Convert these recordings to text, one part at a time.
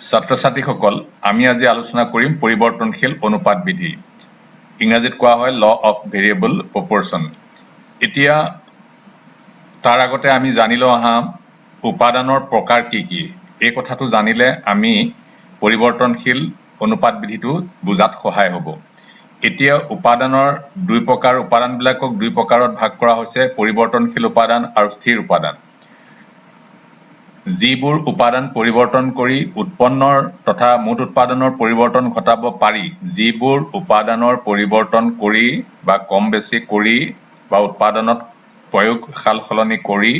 ছাত্ৰ-ছাত্ৰীসকল, আমি আজি আলোচনা কৰিম পৰিৱৰ্তনশীল অনুপাত বিধি। ইংৰাজীত কোৱা হয় ল অফ ভেৰিয়েবল প্ৰপৰশ্যন। এতিয়া তাৰ আগতে আমি জানি লওঁ আহা উপাদানৰ প্ৰকাৰ কি কি। এই কথাটো জানিলে আমি পৰিৱৰ্তনশীল অনুপাত বিধিটো বুজাত সহায় হ'ব। এতিয়া উপাদানৰ দুই প্ৰকাৰ, উপাদানবিলাকক দুই প্ৰকাৰত ভাগ কৰা হৈছে, পৰিৱৰ্তনশীল উপাদান আৰু স্থিৰ উপাদান। যিবোৰ উপাদান পৰিৱৰ্তন কৰি উৎপন্নৰ তথা মুঠ উৎপাদনৰ পৰিৱৰ্তন ঘটাব পাৰি, যিবোৰ উপাদানৰ পৰিৱৰ্তন কৰি বা কম বেছি কৰি বা উৎপাদনত প্ৰয়োগ সাল সলনি কৰি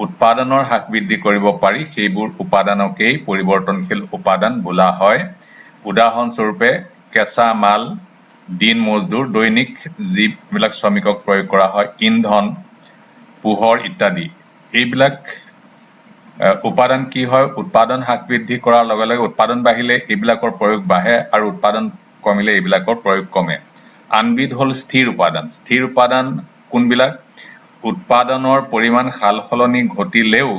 উৎপাদনৰ হ্ৰাস বৃদ্ধি কৰিব পাৰি, সেইবোৰ উপাদানকেই পৰিৱৰ্তনশীল উপাদান বোলা হয়। উদাহৰণস্বৰূপে কেঁচা মাল, দিন মজদুৰ, দৈনিক যিবিলাক শ্ৰমিকক প্ৰয়োগ কৰা হয়, ইন্ধন, পোহৰ ইত্যাদি। এইবিলাক উপাদান কি হয়, উৎপাদন হ্ৰাস বৃদ্ধি কৰাৰ লগে লগে উৎপাদন বাঢ়িলে এইবিলাকৰ প্ৰয়োগ বাঢ়ে আৰু উৎপাদন কমিলে এইবিলাকৰ প্ৰয়োগ কমে। আনবিধ হ'ল স্থিৰ উপাদান। স্থিৰ উপাদান কোনবিলাক? উৎপাদনৰ পৰিমাণ সাল সলনি ঘটিলেও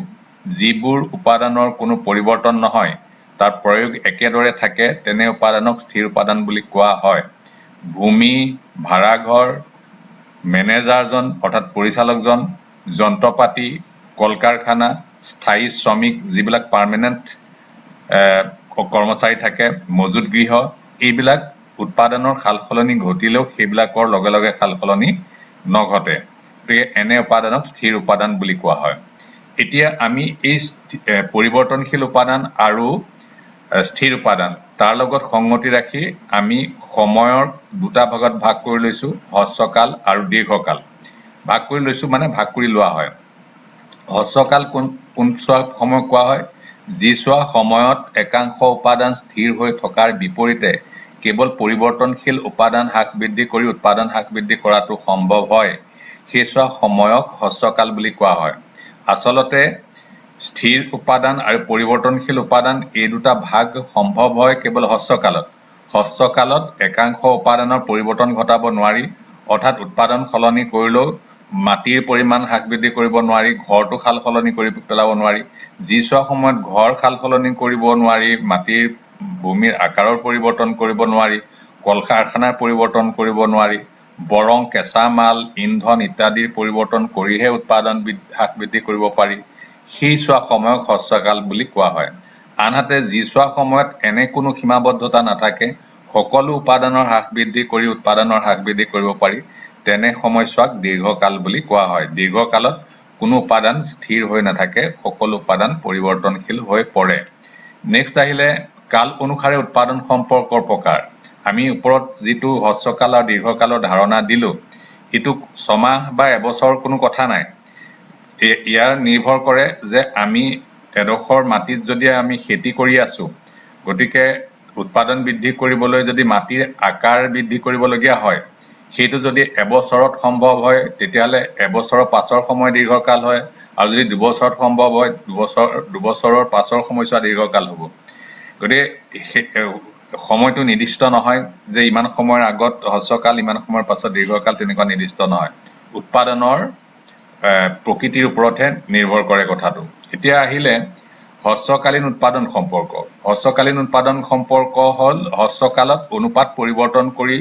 যিবোৰ উপাদানৰ কোনো পৰিৱৰ্তন নহয়, তাৰ প্ৰয়োগ একেদৰে থাকে, তেনে উপাদানক স্থিৰ উপাদান বুলি কোৱা হয়। ভূমি, ভাড়াঘৰ, মেনেজাৰজন অৰ্থাৎ পৰিচালকজন, যন্ত্ৰপাতি, কল কাৰখানা, স্থায়ী শ্ৰমিক যিবিলাক পাৰ্মানেণ্ট কৰ্মচাৰী থাকে, মজুত গৃহ, এইবিলাক উৎপাদনৰ সাল সলনি ঘটিলেও সেইবিলাকৰ লগে লগে সাল সলনি নঘটে, গতিকে এনে উপাদানক স্থিৰ উপাদান বুলি কোৱা হয়। এতিয়া আমি এই পৰিৱৰ্তনশীল উপাদান আৰু স্থিৰ উপাদান তাৰ লগত সংগতি ৰাখি আমি সময়ৰ দুটা ভাগত ভাগ কৰি লৈছো, হ্ৰস্বকাল আৰু দীৰ্ঘকাল। ভাগ কৰি লৈছো মানে ভাগ কৰি লোৱা হয়। হ্ৰস্বকাল কোনছোৱা সময় কোৱা হয়? যিছোৱা সময়ত একাংশ উপাদান স্থিৰ হৈ থকাৰ বিপৰীতে কেৱল পৰিৱৰ্তনশীল উপাদান হ্ৰাস বৃদ্ধি কৰি উৎপাদন হ্ৰাস বৃদ্ধি কৰাটো সম্ভৱ হয়, সেইছোৱা সময়ক হ্ৰস্বকাল বুলি কোৱা হয়। আচলতে স্থিৰ উপাদান আৰু পৰিৱৰ্তনশীল উপাদান এই দুটা ভাগ সম্ভৱ হয় কেৱল হ্ৰস্বকালত। হ্ৰস্বকালত একাংশ উপাদানৰ পৰিৱৰ্তন ঘটাব নোৱাৰি, অৰ্থাৎ উৎপাদন সলনি কৰিলেও মাটিৰ পৰিমাণ হ্ৰাস বৃদ্ধি কৰিব নোৱাৰি, ঘৰটো সাল সলনি কৰি পেলাব নোৱাৰি। যিছোৱা সময়ত ঘৰ সাল সলনি কৰিব নোৱাৰি, মাটিৰ ভূমিৰ আকাৰৰ পৰিৱৰ্তন কৰিব নোৱাৰি, কল কাৰখানাৰ পৰিৱৰ্তন কৰিব নোৱাৰি, বৰং কেঁচা মাল, ইন্ধন ইত্যাদিৰ পৰিৱৰ্তন কৰিহে উৎপাদন হ্ৰাস বৃদ্ধি কৰিব পাৰি, সেইছোৱা সময়ক হ্ৰস্বকাল বুলি কোৱা হয়। আনহাতে যিছোৱা সময়ত এনে কোনো সীমাবদ্ধতা নাথাকে, সকলো উপাদানৰ হ্ৰাস বৃদ্ধি কৰি উৎপাদনৰ হ্ৰাস বৃদ্ধি কৰিব পাৰি, তেনে সময়ছোৱাক দীৰ্ঘকাল বুলি কোৱা হয়। দীৰ্ঘকালত কোনো উপাদান স্থিৰ হৈ নাথাকে, সকলো উপাদান পৰিৱৰ্তনশীল হৈ পৰে। নেক্সট আহিলে কাল অনুসাৰে উৎপাদন সম্পৰ্কৰ প্ৰকাৰ। আমি ওপৰত যিটো হ্ৰস্বকাল আৰু দীৰ্ঘকালৰ ধাৰণা দিলো, এইটো ছমাহ বা এবছৰৰ কোনো কথা নাই। ইয়াৰ নিৰ্ভৰ কৰে যে আমি এডোখৰ মাটিত যদি আমি খেতি কৰি আছো, গতিকে উৎপাদন বৃদ্ধি কৰিবলৈ যদি মাটিৰ আকাৰ বৃদ্ধি কৰিবলগীয়া হয়, সেইটো যদি এবছৰত সম্ভৱ হয় তেতিয়াহ'লে এবছৰৰ পাছৰ সময় দীৰ্ঘকাল হয়, আৰু যদি দুবছৰত সম্ভৱ হয় দুবছৰৰ পাছৰ সময়ছোৱা দীৰ্ঘকাল হ'ব। গতিকে সময়টো নিৰ্দিষ্ট নহয় যে ইমান সময়ৰ আগত হ্ৰস্বকাল, ইমান সময়ৰ পাছত দীৰ্ঘকাল, তেনেকুৱা নিৰ্দিষ্ট নহয়। উৎপাদনৰ প্ৰকৃতিৰ ওপৰতহে নিৰ্ভৰ কৰে কথাটো। এতিয়া আহিলে হ্ৰস্বকালীন উৎপাদন সম্পৰ্ক। হ্ৰস্বকালীন উৎপাদন সম্পৰ্ক হ'ল হ্ৰস্বকালত অনুপাত পৰিৱৰ্তন কৰি,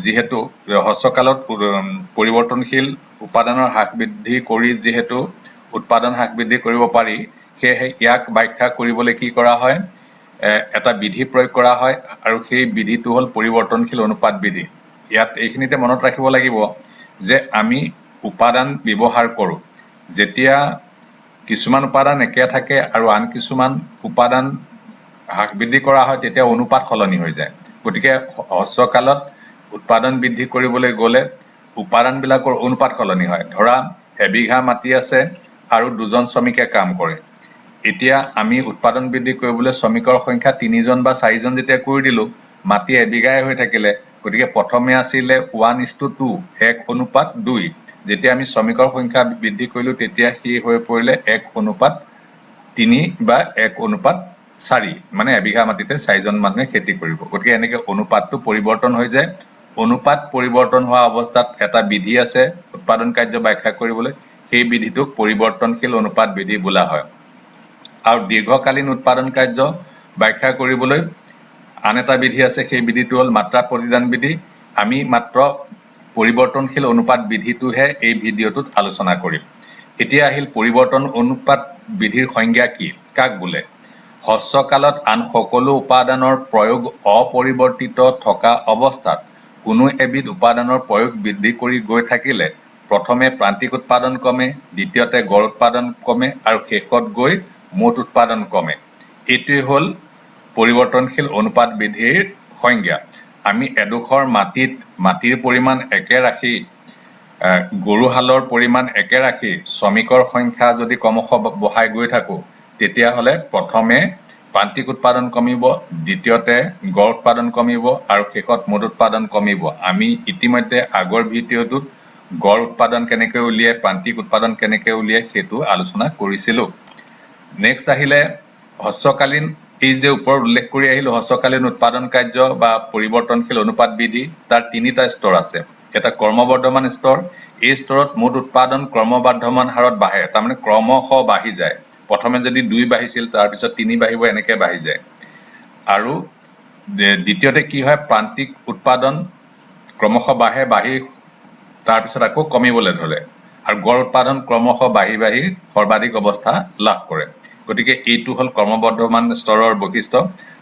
যিহেতু হ্ৰস্বকালত পৰিৱৰ্তনশীল উপাদানৰ হ্ৰাস বৃদ্ধি কৰি যিহেতু উৎপাদন হ্ৰাস বৃদ্ধি কৰিব পাৰি, সেয়েহে ইয়াক ব্যাখ্যা কৰিবলৈ কি কৰা হয়? এটা বিধি প্ৰয়োগ কৰা হয়, আৰু সেই বিধিটো হ'ল পৰিৱৰ্তনশীল অনুপাত বিধি। ইয়াত এইখিনিতে মনত ৰাখিব লাগিব যে আমি উপাদান ব্যৱহাৰ কৰোঁ, যেতিয়া কিছুমান উপাদান একে থাকে আৰু আন কিছুমান উপাদান হ্ৰাস বৃদ্ধি কৰা হয়, তেতিয়া অনুপাত সলনি হৈ যায়। গতিকে হ্ৰস্বকালত উৎপাদন বৃদ্ধি কৰিবলৈ গ'লে উপাদানবিলাকৰ অনুপাত সলনি হয়। ধৰা এবিঘা মাটি আছে আৰু দুজন শ্ৰমিকে কাম কৰে। এতিয়া আমি উৎপাদন বৃদ্ধি কৰিবলৈ শ্ৰমিকৰ সংখ্যা 3জন বা 4জন যেতিয়া কৰি দিলো, মাটি এবিঘাই হৈ থাকিলে, গতিকে প্ৰথমে আছিলে 1:2, 1:2। যেতিয়া আমি শ্ৰমিকৰ সংখ্যা বৃদ্ধি কৰিলো, তেতিয়া সি হৈ পৰিলে 1:3 বা 1:4, মানে এবিঘা মাটিতে 4জন মানুহে খেতি কৰিব। গতিকে এনেকে অনুপাতটো পৰিৱৰ্তন হৈ যায়। অনুপাত পৰিৱৰ্তন হোৱা অৱস্থাত এটা বিধি আছে উৎপাদন কাৰ্য ব্যাখ্যা কৰিবলৈ, সেই বিধিটোক পৰিৱৰ্তনশীল অনুপাত বিধি বোলা হয়। আৰু দীৰ্ঘকালীন উৎপাদন কাৰ্য ব্যাখ্যা কৰিবলৈ আন এটা বিধি আছে, সেই বিধিটো হ'ল মাত্ৰা প্ৰতিদান বিধি। আমি মাত্ৰ পৰিৱৰ্তনশীল অনুপাত বিধিটোহে এই ভিডিঅ'টোত আলোচনা কৰিম। এতিয়া আহিল পৰিৱৰ্তন অনুপাত বিধিৰ সংজ্ঞা কি, কাক বোলে? হ্ৰস্বকালত আন সকলো উপাদানৰ প্ৰয়োগ অপৰিৱৰ্তিত থকা অৱস্থাত কোনো এবিধ উপাদানৰ প্ৰয়োগ বৃদ্ধি কৰি গৈ থাকিলে প্ৰথমে প্ৰান্তিক উৎপাদন কমে, দ্বিতীয়তে গড় উৎপাদন কমে আৰু শেষত গৈ মুঠ উৎপাদন কমে। এইটোৱে হ'ল পৰিৱৰ্তনশীল অনুপাত বিধিৰ সংজ্ঞা। আমি এডোখৰ মাটিৰ পৰিমাণ একে ৰাখি, গৰু হালৰ পৰিমাণ একে ৰাখি শ্ৰমিকৰ সংখ্যা যদি ক্ৰমশঃ বঢ়াই গৈ থাকোঁ, তেতিয়াহ'লে প্ৰথমে প্ৰান্তিক উৎপাদন কমিব, দ্বিতীয়তে গড় উৎপাদন কমিব আৰু শেষত মুঠ উৎপাদন কমিব। আমি ইতিমধ্যে আগৰ ভিডিঅ'টোত গড় উৎপাদন কেনেকৈ উলিয়াই, প্ৰান্তিক উৎপাদন কেনেকৈ উলিয়াই সেইটো আলোচনা কৰিছিলোঁ। নেক্সট আহিলে হ্ৰস্বকালীন, এই যে ওপৰত উল্লেখ কৰি আহিলোঁ, হ্ৰস্বকালীন উৎপাদন কাৰ্য বা পৰিৱৰ্তনশীল অনুপাত বিধি, তাৰ তিনিটা স্তৰ আছে। এটা ক্ৰমবৰ্ধমান স্তৰ, এই স্তৰত মুঠ উৎপাদন ক্ৰমবৰ্ধমান হাৰত বাঢ়ে, তাৰমানে ক্ৰমশঃ বাঢ়ি যায়। প্ৰথমে যদি 2 বাঢ়িছিল, তাৰপিছত 3 বাঢ়িব, এনেকৈ বাঢ়ি যায়। আৰু দ্বিতীয়তে কি হয়, প্ৰান্তিক উৎপাদন ক্ৰমশঃ বাঢ়ি তাৰপিছত আকৌ কমিবলৈ ধৰে আৰু গড় উৎপাদন ক্ৰমশঃ বাঢ়ি সৰ্বাধিক অৱস্থা লাভ কৰে। গতিকে এইটো হ'ল ক্ৰমবৰ্ধমান স্তৰৰ বৈশিষ্ট্য।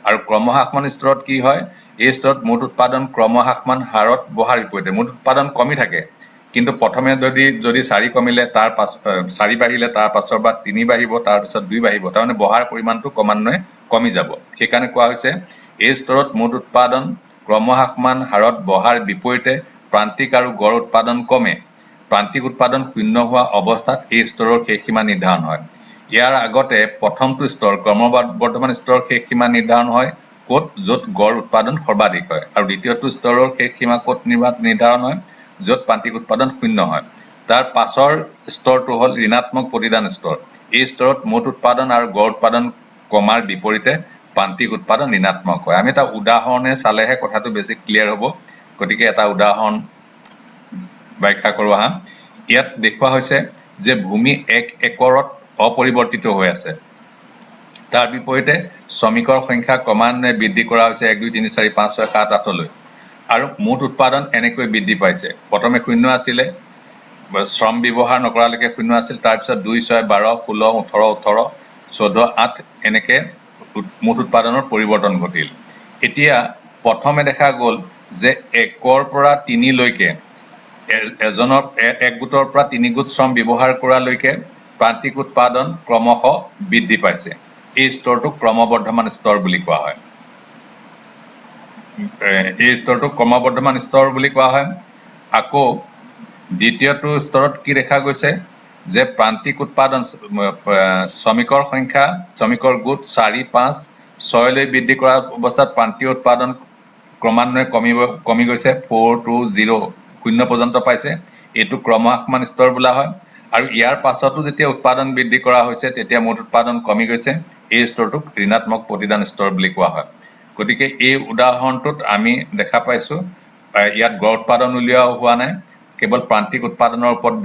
আৰু ক্ৰমহ্ৰাসমান স্তৰত কি হয়, এই স্তৰত মুঠ উৎপাদন ক্ৰমহ্ৰাসমান হাৰত বঢ়াৰ বিপৰীতে মুঠ উৎপাদন কমি থাকে, কিন্তু প্ৰথমে যদি 4 কমিলে, 4 বাঢ়িলে, তাৰ পাছৰ বা 3 বাঢ়িব, তাৰপিছত 2 বাঢ়িব, তাৰমানে বঢ়াৰ পৰিমাণটো ক্ৰমান্বয়ে কমি যাব। সেইকাৰণে কোৱা হৈছে এই স্তৰত মুঠ উৎপাদন ক্ৰমহ্ৰাসমান হাৰত বঢ়াৰ বিপৰীতে প্ৰান্তিক আৰু গড় উৎপাদন কমে। প্ৰান্তিক উৎপাদন শূন্য হোৱা অৱস্থাত এই স্তৰৰ শেষ সীমা নিৰ্ধাৰণ হয়। ইয়াৰ আগতে প্ৰথমটো স্তৰ ক্ৰমবৰ্ধমান স্তৰৰ শেষ সীমা নিৰ্ধাৰণ হয় ক'ত, য'ত গড় উৎপাদন সৰ্বাধিক হয়, আৰু দ্বিতীয়টো স্তৰৰ শেষ সীমা ক'ত নিৰ্ধাৰণ হয়, য'ত প্ৰান্তিক উৎপাদন শূন্য হয়। তাৰ পাছৰ স্তৰটো হ'ল ঋণাত্মক প্ৰতিদান স্তৰ। এই স্তৰত মুঠ উৎপাদন আৰু গড় উৎপাদন কমাৰ বিপৰীতে প্ৰান্তিক উৎপাদন ঋণাত্মক হয়। আমি এটা উদাহৰণে চালেহে কথাটো বেছি ক্লিয়াৰ হ'ব। গতিকে এটা উদাহৰণ ব্যাখ্যা কৰোঁ আহা। ইয়াত দেখুওৱা হৈছে যে ভূমি 1 একৰত অপৰিৱৰ্তিত হৈ আছে। তাৰ বিপৰীতে শ্ৰমিকৰ সংখ্যা ক্ৰমান্বয়ে বৃদ্ধি কৰা হৈছে 1, 2, 3, 4, 5, 6, 7, 8লৈ। আৰু মুঠ উৎপাদন এনেকৈ বৃদ্ধি পাইছে। প্ৰথমে 0 আছিলে, শ্ৰম ব্যৱহাৰ নকৰালৈকে 0 আছিল, তাৰপিছত 2, 6, 12, 16, 18, 14, 8 এনেকৈ মুঠ উৎপাদনৰ পৰিৱৰ্তন ঘটিল। এতিয়া প্ৰথমে দেখা গ'ল যে 1ৰ পৰা 3লৈকে এক গোটৰ পৰা 3 গোট শ্ৰম ব্যৱহাৰ কৰালৈকে প্ৰান্তিক উৎপাদন ক্ৰমশঃ বৃদ্ধি পাইছে। এই স্তৰটোক ক্ৰমবৰ্ধমান স্তৰ বুলি কোৱা হয়। এই স্তৰটোক ক্ৰমবৰ্ধমান স্তৰ বুলি কোৱা হয়। আকৌ দ্বিতীয়টো স্তৰত কি দেখা গৈছে যে প্ৰান্তিক উৎপাদন শ্ৰমিকৰ সংখ্যা, শ্ৰমিকৰ গোট 4, 5, 6লৈ বৃদ্ধি কৰা অৱস্থাত প্ৰান্তিক উৎপাদন ক্ৰমান্বয়ে কমি গৈছে, 4 to 0 পৰ্যন্ত পাইছে। এইটো ক্ৰমহ্ৰাসমান স্তৰ বোলা হয়। আৰু ইয়াৰ পাছতো যেতিয়া উৎপাদন বৃদ্ধি কৰা হৈছে, তেতিয়া মুঠ উৎপাদন কমি গৈছে। এই স্তৰটোক ঋণাত্মক প্ৰতিদান স্তৰ বুলি কোৱা হয়। গতিকে এই উদাহৰণটোত আমি দেখা পাইছোঁ ইয়াত গড় উৎপাদন উলিওৱা হোৱা নাই, কেৱল প্ৰান্তিক উৎপাদনৰ ওপৰত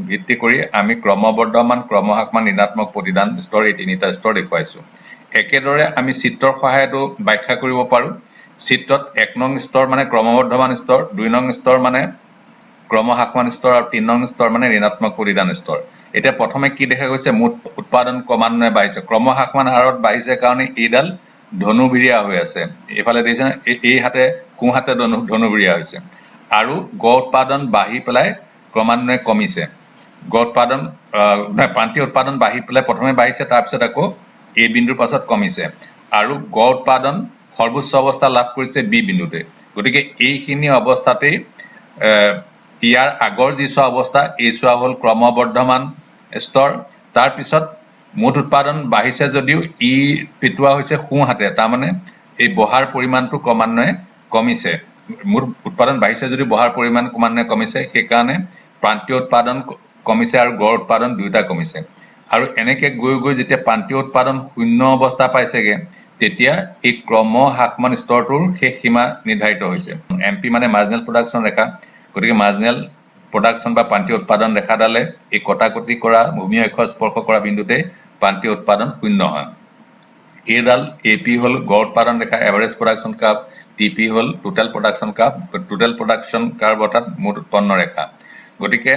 ভিত্তি কৰি আমি ক্ৰমবৰ্ধমান, ক্ৰমহ্ৰাসমান, ঋণাত্মক প্ৰতিদান স্তৰ, এই 3টা স্তৰ দেখুৱাইছোঁ। একেদৰে আমি চিত্ৰৰ সহায়তো ব্যাখ্যা কৰিব পাৰোঁ। চিত্ৰত 1 নং স্তৰ মানে ক্ৰমবৰ্ধমান স্তৰ, 2 নং স্তৰ মানে ক্ৰমহ্ৰাসমান স্তৰ আৰু 3 নং স্তৰ মানে ঋণাত্মক প্ৰতিদান স্তৰ। এতিয়া প্ৰথমে কি দেখা গৈছে, মুঠ উৎপাদন ক্ৰমান্বয়ে বাঢ়িছে, ক্ৰমহ্ৰাসমান হাৰত বাঢ়িছে কাৰণে এইডাল ধনুভিৰিয়া হৈ আছে। এইফালে দেখিছেনে, এই হাতে সোঁ হাতে ধনুভিৰিয়া হৈছে। আৰু গড় উৎপাদন বাঢ়ি পেলাই ক্ৰমান্বয়ে কমিছে। গড় উৎপাদন প্ৰান্তিক উৎপাদন বাঢ়ি পেলাই প্ৰথমে বাঢ়িছে, তাৰপিছত আকৌ A বিন্দুৰ পাছত কমিছে। আৰু গড় উৎপাদন সৰ্বোচ্চ অৱস্থা লাভ কৰিছে B বিন্দুতে। গতিকে এইখিনি অৱস্থাতেই ইয়াৰ আগৰ যি চোৱা অৱস্থা, এই চোৱা হ'ল ক্ৰমবৰ্ধমান স্তৰ। তাৰপিছত মুঠ উৎপাদন বাঢ়িছে যদিও ই পিটোৱা হৈছে সোঁ হাতে, তাৰমানে এই বঢ়াৰ পৰিমাণটো ক্ৰমান্বয়ে কমিছে। মুঠ উৎপাদন বাঢ়িছে যদিও বঢ়াৰ পৰিমাণ ক্ৰমান্বয়ে কমিছে, সেইকাৰণে প্ৰান্তীয় উৎপাদন কমিছে আৰু গড় উৎপাদন দুয়োটা কমিছে। আৰু এনেকৈ গৈ যেতিয়া প্ৰান্তীয় উৎপাদন শূন্য অৱস্থা পাইছেগৈ, তেতিয়া এই ক্ৰমহ্ৰাসমান স্তৰটোৰ শেষ সীমা নিৰ্ধাৰিত হৈছে। MP মানে মাৰ্জিনেল প্ৰডাকশ্যন ৰেখা। গতিকে মাৰ্জিনেল প্ৰডাকশ্যন বা প্ৰান্তীয় উৎপাদন ৰেখাডালে এই কটাকটি কৰা ভূমি অক্ষ স্পৰ্শ কৰা বিন্দুতে প্ৰান্তীয় উৎপাদন শূন্য হয়। এইডাল AP হ'ল গড় উৎপাদন ৰেখা এভাৰেজ প্ৰডাকশ্যন কাৰ্ভ, TP হ'ল টোটেল প্ৰডাকশ্যন কাৰ্ভ অৰ্থাৎ মুঠ উৎপন্ন ৰেখা। গতিকে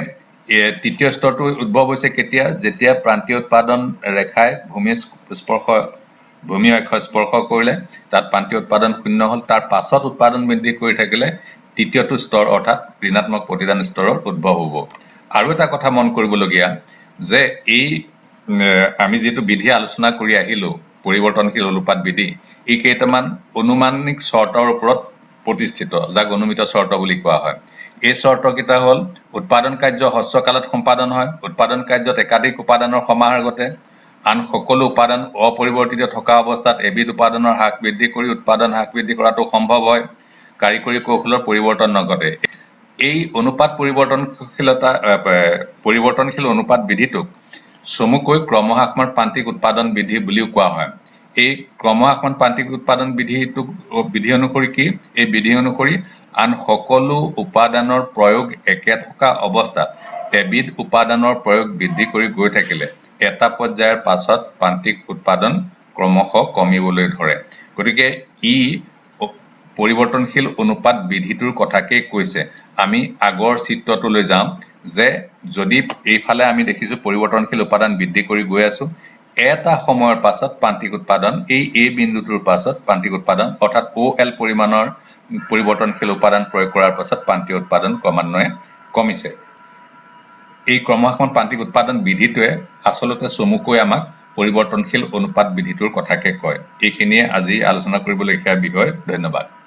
তৃতীয় স্তৰটো উদ্ভৱ হৈছে কেতিয়া? যেতিয়া প্ৰান্তীয় উৎপাদন ৰেখাই ভূমি অক্ষ স্পৰ্শ কৰিলে, তাত প্ৰান্তীয় উৎপাদন শূন্য হ'ল, তাৰ পাছত উৎপাদন বৃদ্ধি কৰি থাকিলে তৃতীয়টো স্তৰ অৰ্থাৎ ঋণাত্মক প্ৰতিদান স্তৰৰ উদ্ভৱ হ'ব। আৰু এটা কথা মন কৰিবলগীয়া যে এই আমি যিটো বিধি আলোচনা কৰি আহিলো পৰিৱৰ্তনশীল অনুপাত বিধি, এই কেইটামান অনুমানিক চৰ্তৰ ওপৰত প্ৰতিষ্ঠিত, যাক অনুমিত চৰ্ত বুলি কোৱা হয়। এই চৰ্তকেইটা হ'ল উৎপাদন কাৰ্য হ্ৰস্বকালত সম্পাদন হয়, উৎপাদন কাৰ্যত একাধিক উপাদানৰ সমাহাৰ ঘটে, আন সকলো উপাদান অপৰিৱৰ্তিত থকা অৱস্থাত এবিধ উপাদানৰ হ্ৰাস বৃদ্ধি কৰি উৎপাদন হ্ৰাস বৃদ্ধি কৰাটো সম্ভৱ হয়, কাৰিকৰী কৌশলৰ পৰিৱৰ্তন নঘটে। এই পৰিৱৰ্তনশীল অনুপাত বিধিটোক চমুকৈ ক্ৰমহ্ৰাসমান প্ৰান্তিক উৎপাদন বিধি বুলিও কোৱা হয়। এই ক্ৰমহ্ৰাসমান প্ৰান্তিক উৎপাদন বিধি অনুসৰি কি? এই বিধি অনুসৰি আন সকলো উপাদানৰ প্ৰয়োগ একে থকা অৱস্থাত এবিধ উপাদানৰ প্ৰয়োগ বৃদ্ধি কৰি গৈ থাকিলে এটা পৰ্যায়ৰ পাছত প্ৰান্তিক উৎপাদন ক্ৰমশঃ কমিবলৈ ধৰে। গতিকে ই পৰিৱৰ্তনশীল অনুপাত বিধিটোৰ কথাকেই কৈছে। আমি আগৰ চিত্ৰটোলৈ যাওঁ যে যদি এইফালে আমি দেখিছো পৰিৱৰ্তনশীল উপাদান বৃদ্ধি কৰি গৈ আছো, এটা সময়ৰ পাছত প্ৰান্তিক উৎপাদন এই বিন্দুটোৰ পাছত প্ৰান্তিক উৎপাদন অৰ্থাৎ OL পৰিমাণৰ পৰিৱৰ্তনশীল উপাদান প্ৰয়োগ কৰাৰ পাছত প্ৰান্তিক উৎপাদন ক্ৰমান্বয়ে কমিছে। এই ক্ৰমহ্ৰাসমান প্ৰান্তিক উৎপাদন বিধিটোৱে আচলতে চমুকৈ আমাক পৰিৱৰ্তনশীল অনুপাত বিধিটোৰ কথাকে কয়। এইখিনিয়ে আজি আলোচনা কৰিবলগীয়া বিষয়। ধন্যবাদ।